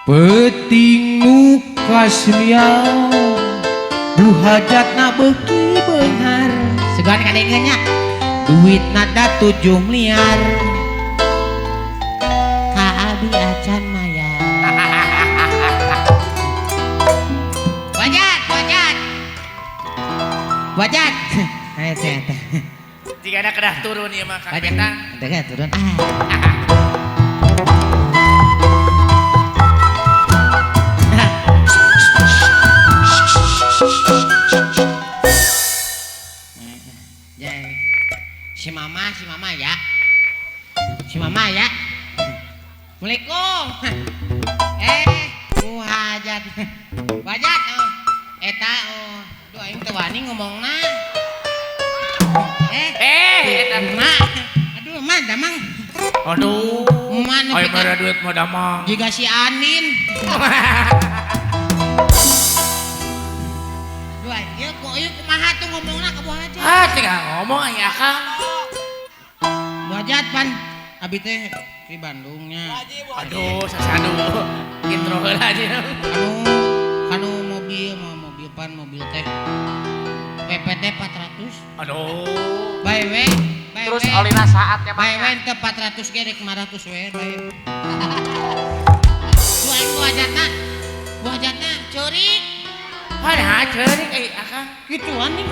Peting nu kasmiao Bu hajatna beuki beunghar segan kadengeunnya duit nada 7 miliar ka abi acan maya wajat teh jika ada kedah turun ya mah Kang wajat Petang teh turun si mama ya Assalamualaikum Bu hajat wajat eta duh aing teu wani ngomongna eta aduh mah damang aduh mana aya mere duit mah damang jiga si Anin duh ieu kumaha tuh ngomongna ka Bu hajat tinggal ngomong aya Kang Bu hajat pan abi teh di Bandungnya aduh sasadu intro heula aja kanu mobil teh PPT 400 aduh by way terus olina saatnya by way teh 400 ge rek 500 we by lu aing Bu hajatna ceurik padahal ceurik Akang gituan nih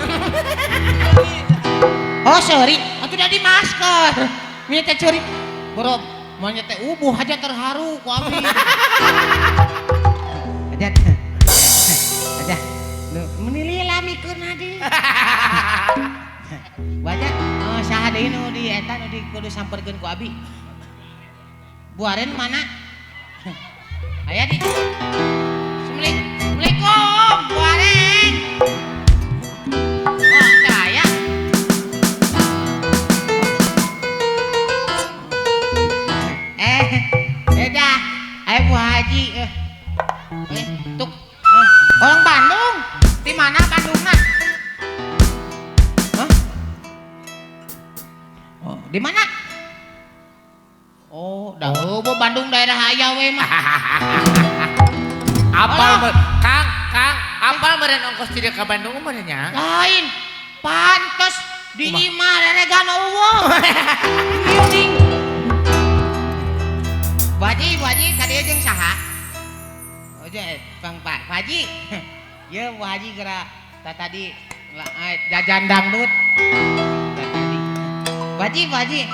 oh sorry atuh da di masker nya teh ceurik bro maunya teh Bu hajat terharu ku abi hajat lu menilila mikeun hadi wajat saha deui nu di eta nu kudu samperkeun ku abi buaren mana aya di Assalamualaikum buaren oh teu aya dah Bu Haji tuk orang Bandung di mana Bandungna oh di mana oh dah Bandung daerah aya we mah apal Kang apal meureun ongkos ti ka Bandung meureun nya lain pantes di imah reregan eueuh geuning Bu Haji kadieu jeung saha oh Bang Pak Haji ya Bu Haji geura tadi jajan dangdut tadi Bu Haji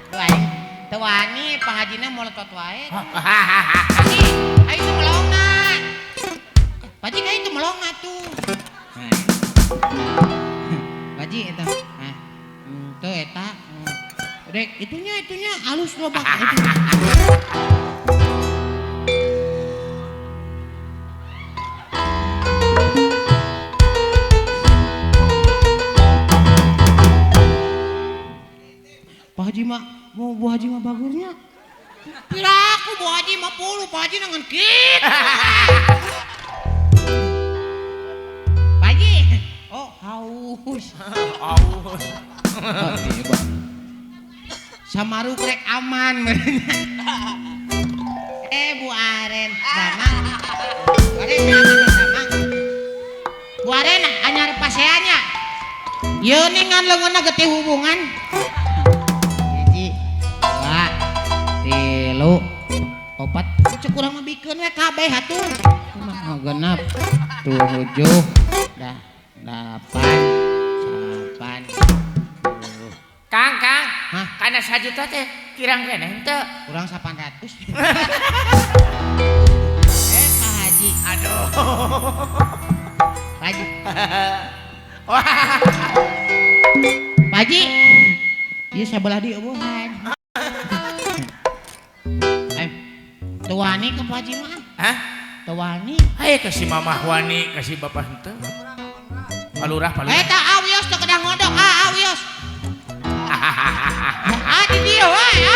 tuh aing teu wani Pak Hajina molotot wae Haji ayo teu melongna Pak Haji ayo teu melongna tuh Pak Haji eta tuh eta dek itunya halus loh Bang Pak Haji mah mau Bu Haji mah bagurnya piraku Bu Haji mah 10 Pak Haji nangan kitu Pak Haji oh haus Samaru krek aman Bu Aren damang Bu Aren anyar paseannya yeuh ningan leungeunna getih hubungan 1 2 3 4 cek urang mah bikeun we kabeh atuh kumaha genep 7 dah 8 Kang hah kana 1 juta teh kirang keneh henteu kurang 800 Pak Haji aduh Pak Haji Pak Haji ieu sabelah di eueuhan teu wani ke Pak Haji mah hah teu wani haye ka si mamah wani ka si bapak henteu palurah eta awios teu kedah ngodok awios di dieu wae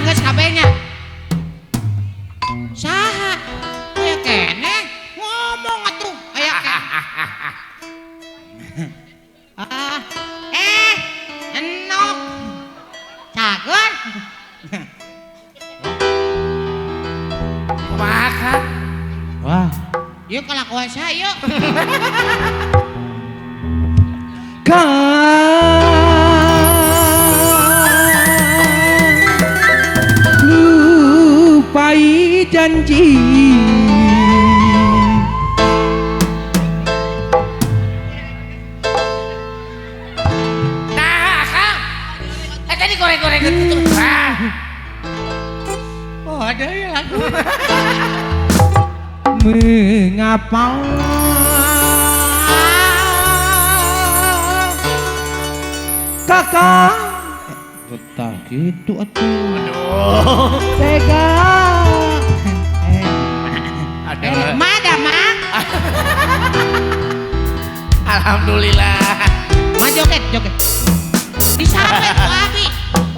geus kabehnya saha aya keneh ngomong atuh aya keneh Ah, enok. Cager. Kumaha Kang? Wah, Yuk kelakuan saya yuk. Kang lupai janji. Nah Kang, tadi goreng-goreng gitu. Oh ada ya lagu. Mengapa kakak betah gitu atuh Aduh. tega Aduh. Mana mang? Alhamdulillah. Ma joget joget. Disambet ku abi.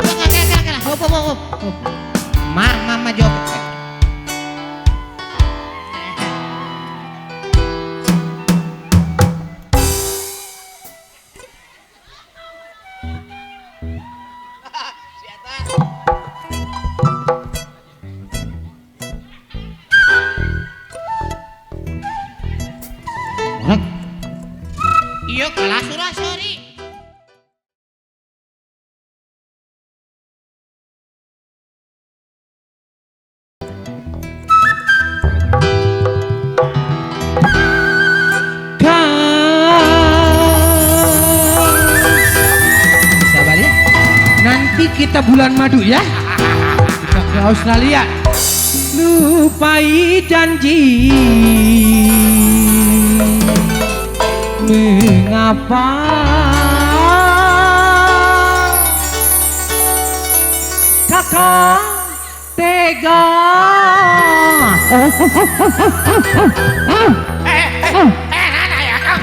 Oke. Hop. Ma joget. Iya kalah surah sorry. sabar ya nanti kita bulan madu ya kita ke Australia lupai janji mengapa kakak tega Nana ya Kang.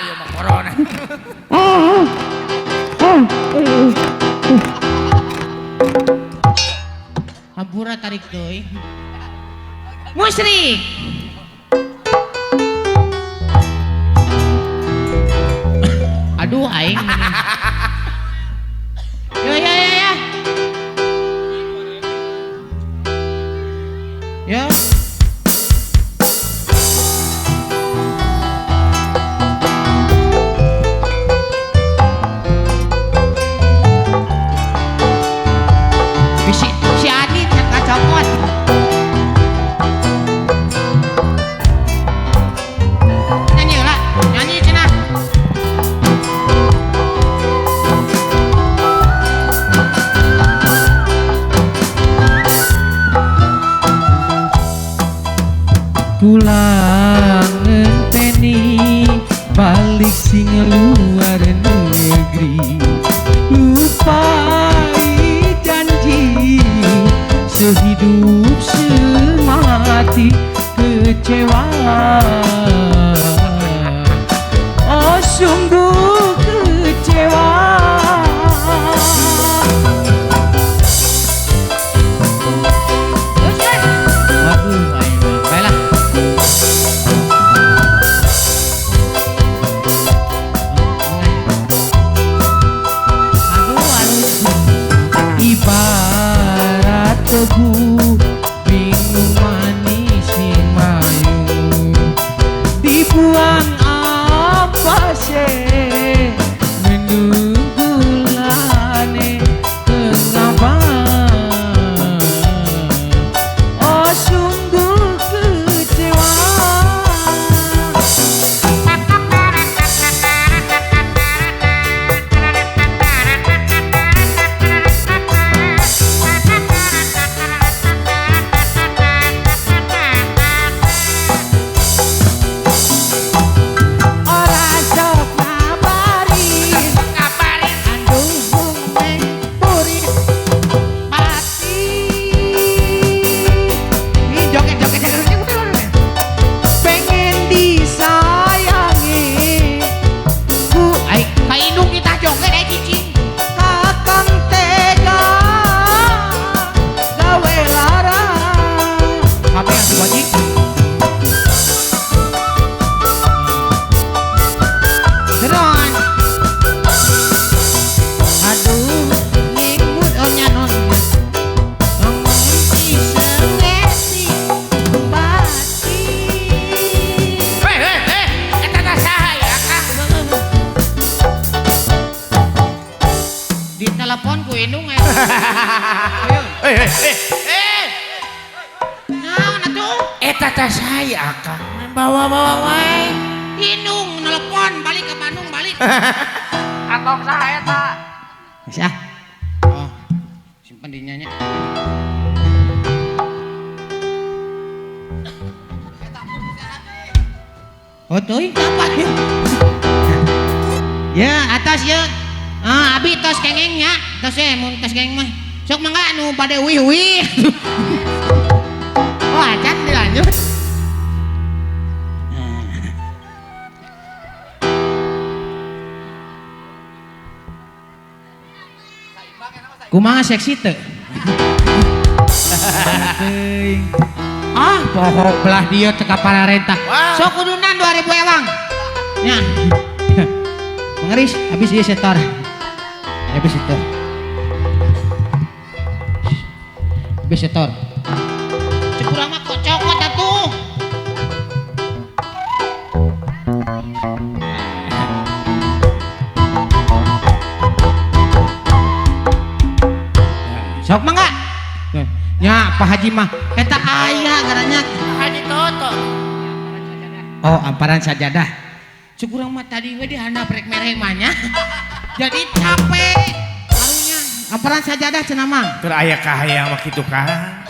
Iya mah corona. Hampura tarik deui. Musyrik. Aduh aing. Ya. Ya. Si Adit yang kacamot. Nyanyi lah, nyanyi cenah. pulang ngenteni balik sing luar negeri lupai janji sehidup semati kecewa oh sungguh kecewa Waduh, ayo, baiklah. ibarat tebu bingung manis mayu dibuang apa sih menunggulane kenapa oh sungguh kecewa ora sok Nah, atuh. Eta teh saya Akang. Bawa-bawa wae. Indung nelpon balik ke Bandung balik. Angkong saha eta? Bisa. Oh, simpan di nya. Oh, tuh apa ya? Ya, atas ya. Abi tos kengengnya. Tos mun tos kengeng mah. Sok mangga anu bade wih-wih. Oh, acan dilanjut. Kumaha seksi teu? Pohon belah dia teka pararentah. Sok kudunan 2000 ewang. Nya. Mengeris habis ieu setor. Habis setor. Habis setor. Cek urang mah kocokot atuh. Sok mangga. Nya Pak Haji mah eta aya ngaranna Haji Toto. oh amparan sajadah. Cuk urang mah tadi we dihandap rek mereh mah nya. Jadi capek harunya amparan sajadah cenah mah. Tur aya kahayang mah kitu Kang.